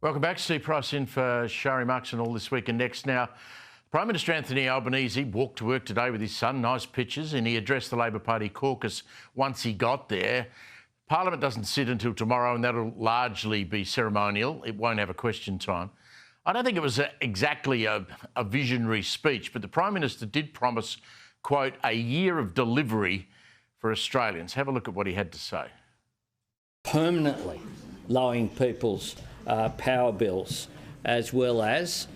Welcome back. Steve Price in for Shari Marks and all this week and next. Now, Prime Minister Anthony Albanese walked to work today with his son, nice pictures, and he addressed the Labor Party caucus once he got there. Parliament doesn't sit until tomorrow, and that'll largely be ceremonial. It won't have a question time. I don't think it was exactly a visionary speech, but the Prime Minister did promise, quote, a year of delivery for Australians. Have a look at what he had to say. Permanently lowering people's power bills, as well as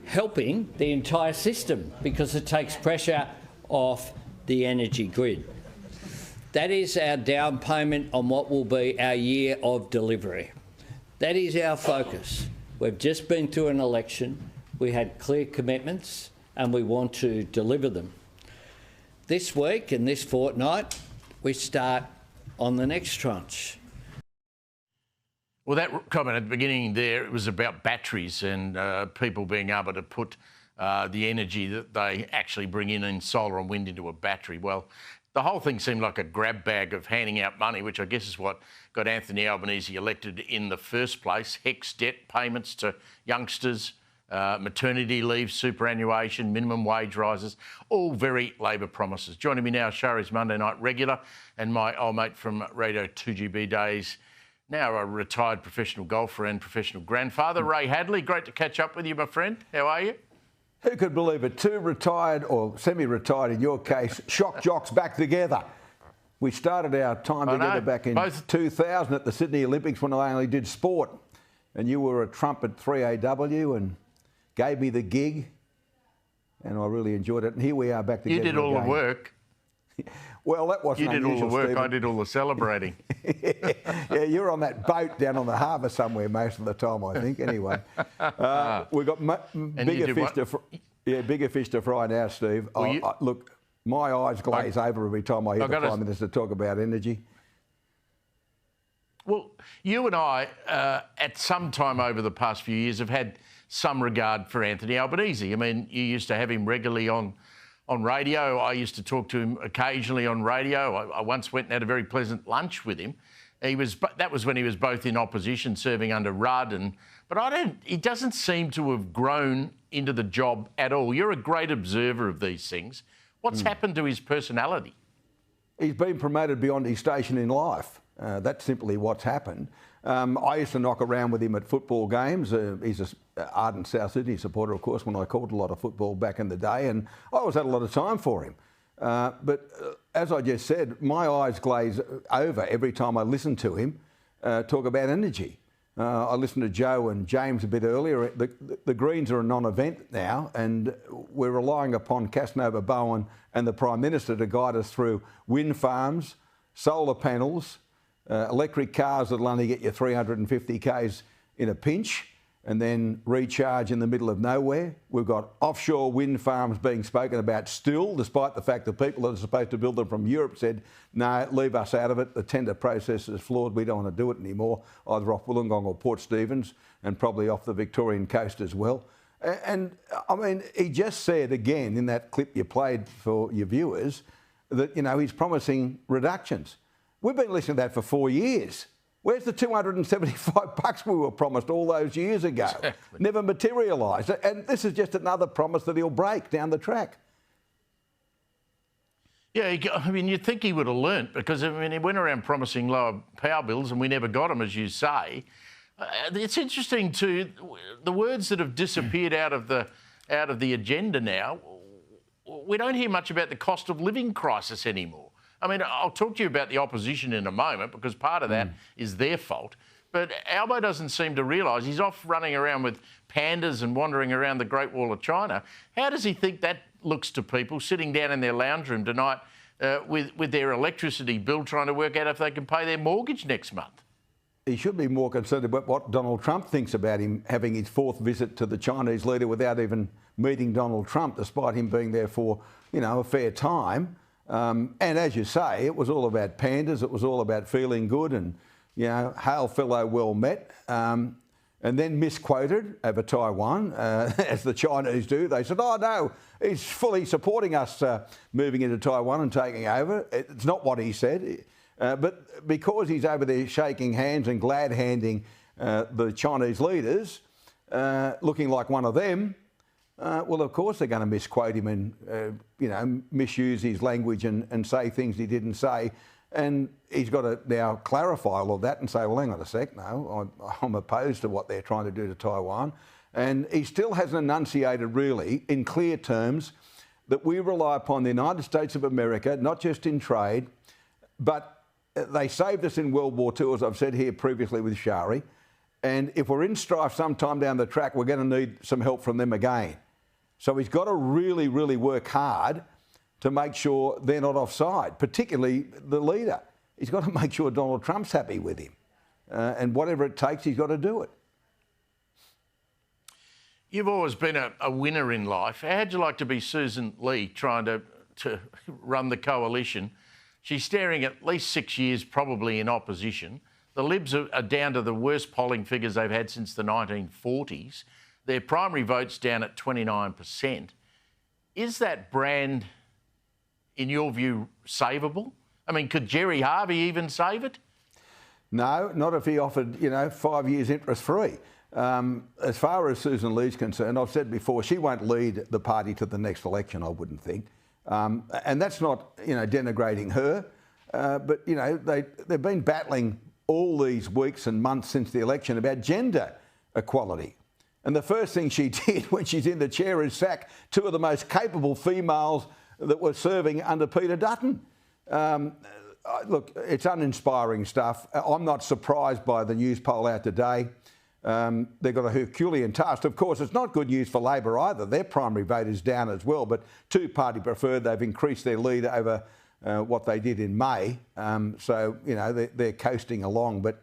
helping the entire system because it takes pressure off the energy grid. That is our down payment on what will be our year of delivery. That is our focus. We've just been through an election. We had clear commitments and we want to deliver them. This week and this fortnight, we start on the next tranche. Well, that comment at the beginning there, it was about batteries and people being able to put the energy that they actually bring in solar and wind into a battery. Well, the whole thing seemed like a grab bag of handing out money, which I guess is what got Anthony Albanese elected in the first place. HECS debt payments to youngsters, maternity leave, superannuation, minimum wage rises, all very Labor promises. Joining me now, Shari's Monday night regular and my old mate from Radio 2GB days, now a retired professional golfer and professional grandfather, Ray Hadley. Great to catch up with you, my friend. How are you? Who could believe it? Two retired, or semi-retired in your case, shock jocks back together. We started our time together back in 2000 at the Sydney Olympics when I only did sport. And you were a trump at 3AW and gave me the gig. And I really enjoyed it. And here we are back together. You did all the work. Well, that wasn't unusual, You did all the work, Stephen. I did all the celebrating. Yeah, you were on that boat down on the harbour somewhere most of the time, I think. Anyway, we've got bigger fish to fry now, Steve. Well, look, my eyes glaze over every time I hear the Prime Minister talk about energy. Well, you and I, at some time over the past few years, have had some regard for Anthony Albanese. I mean, you used to have him regularly on radio. I used to talk to him occasionally on radio. I once went and had a very pleasant lunch with him. That was when he was both in opposition, serving under Rudd, he doesn't seem to have grown into the job at all. You're a great observer of these things. What's happened to his personality? He's been promoted beyond his station in life. That's simply what's happened. I used to knock around with him at football games. He's an ardent South Sydney supporter, of course, when I called a lot of football back in the day, and I always had a lot of time for him. But as I just said, my eyes glaze over every time I listen to him talk about energy. I listened to Joe and James a bit earlier. The Greens are a non-event now, and we're relying upon Casanova Bowen and the Prime Minister to guide us through wind farms, solar panels, electric cars that'll only get you 350 k's in a pinch and then recharge in the middle of nowhere. We've got offshore wind farms being spoken about still, despite the fact that people that are supposed to build them from Europe said, no, leave us out of it. The tender process is flawed. We don't want to do it anymore, either off Wollongong or Port Stephens and probably off the Victorian coast as well. And I mean, he just said again in that clip you played for your viewers that, you know, he's promising reductions. We've been listening to that for 4 years. Where's the $275 we were promised all those years ago? Exactly. Never materialised. And this is just another promise that he'll break down the track. Yeah, I mean, you'd think he would have learnt because, I mean, he went around promising lower power bills and we never got them, as you say. It's interesting too, the words that have disappeared out of the agenda now, we don't hear much about the cost of living crisis anymore. I mean, I'll talk to you about the opposition in a moment because part of that is their fault. But Albo doesn't seem to realise he's off running around with pandas and wandering around the Great Wall of China. How does he think that looks to people sitting down in their lounge room tonight with their electricity bill trying to work out if they can pay their mortgage next month? He should be more concerned about what Donald Trump thinks about him having his fourth visit to the Chinese leader without even meeting Donald Trump, despite him being there for, you know, a fair time. And as you say, it was all about pandas. It was all about feeling good and, you know, hail fellow, well met. And then misquoted over Taiwan, as the Chinese do. They said, oh, no, he's fully supporting us moving into Taiwan and taking over. It's not what he said. But because he's over there shaking hands and glad-handing the Chinese leaders, looking like one of them, well, of course they're going to misquote him and, misuse his language and say things he didn't say. And he's got to now clarify all of that and say, well, hang on a sec, no, I'm opposed to what they're trying to do to Taiwan. And he still hasn't enunciated really in clear terms that we rely upon the United States of America, not just in trade, but they saved us in World War II, as I've said here previously with Shari. And if we're in strife sometime down the track, we're going to need some help from them again. So he's got to really, really work hard to make sure they're not offside, particularly the leader. He's got to make sure Donald Trump's happy with him. And whatever it takes, he's got to do it. You've always been a winner in life. How'd you like to be Susan Lee trying to run the coalition? She's staring at least 6 years probably in opposition. The Libs are down to the worst polling figures they've had since the 1940s. Their primary vote's down at 29%. Is that brand, in your view, savable? I mean, could Gerry Harvey even save it? No, not if he offered, 5 years interest-free. As far as Susan Lee's concerned, I've said before, she won't lead the party to the next election, I wouldn't think. And that's not, denigrating her. But, they've been battling all these weeks and months since the election about gender equality. And the first thing she did when she's in the chair is sack two of the most capable females that were serving under Peter Dutton. Look, it's uninspiring stuff. I'm not surprised by the news poll out today. They've got a Herculean task. Of course, it's not good news for Labor either. Their primary vote is down as well, but two-party preferred. They've increased their lead over what they did in May. So, they're coasting along. But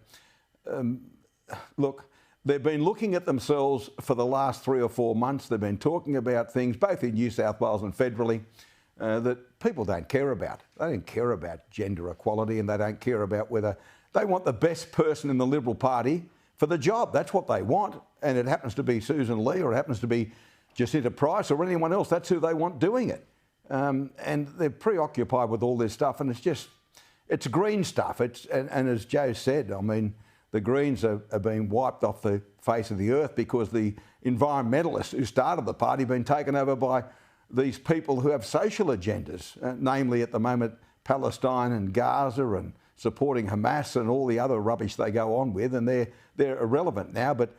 look, they've been looking at themselves for the last 3 or 4 months. They've been talking about things, both in New South Wales and federally, that people don't care about. They don't care about gender equality, and they don't care about whether they want the best person in the Liberal Party for the job. That's what they want. And it happens to be Susan Lee, or it happens to be Jacinta Price, or anyone else. That's who they want doing it. And they're preoccupied with all this stuff, and it's green stuff. And as Joe said, I mean, the Greens are being wiped off the face of the earth because the environmentalists who started the party have been taken over by these people who have social agendas, namely at the moment Palestine and Gaza and supporting Hamas and all the other rubbish they go on with, and they're irrelevant now. But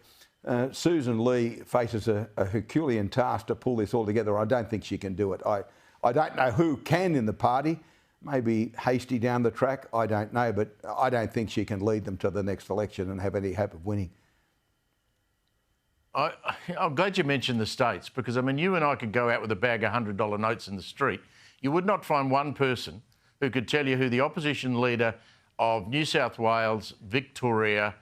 Susan Lee faces a Herculean task to pull this all together. I don't think she can do it. I don't know who can in the party. Maybe Hasty down the track, I don't know, but I don't think she can lead them to the next election and have any hope of winning. I'm glad you mentioned the states, because, I mean, you and I could go out with a bag of $100 notes in the street. You would not find one person who could tell you who the opposition leader of New South Wales, Victoria,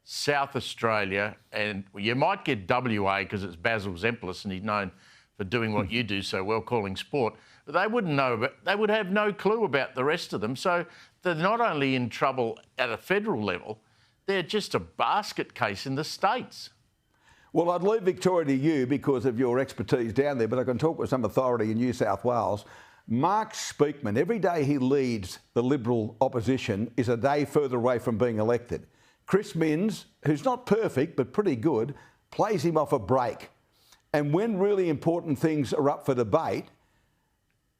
South Australia, and you might get WA because it's Basil Zemplis and he's known for doing what you do so well, calling sport. But they wouldn't know, but they would have no clue about the rest of them. So they're not only in trouble at a federal level, they're just a basket case in the states. Well, I'd leave Victoria to you because of your expertise down there, but I can talk with some authority in New South Wales. Mark Speakman, every day he leads the Liberal opposition is a day further away from being elected. Chris Minns, who's not perfect but pretty good, plays him off a break. And when really important things are up for debate,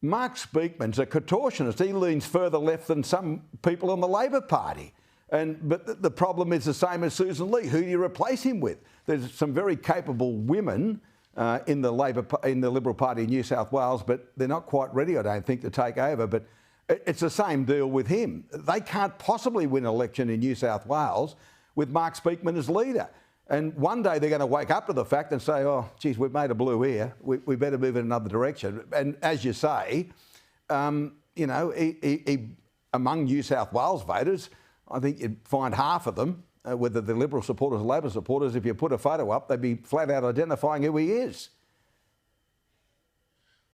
Mark Speakman's a contortionist. He leans further left than some people in the Labor Party. But the problem is the same as Susan Lee. Who do you replace him with? There's some very capable women in the Liberal Party in New South Wales, but they're not quite ready, I don't think, to take over. But it's the same deal with him. They can't possibly win an election in New South Wales with Mark Speakman as leader. And one day they're going to wake up to the fact and say, oh, geez, we've made a blue here. We better move in another direction. And as you say, among New South Wales voters, I think you'd find half of them, whether they're Liberal supporters or Labor supporters, if you put a photo up, they'd be flat out identifying who he is.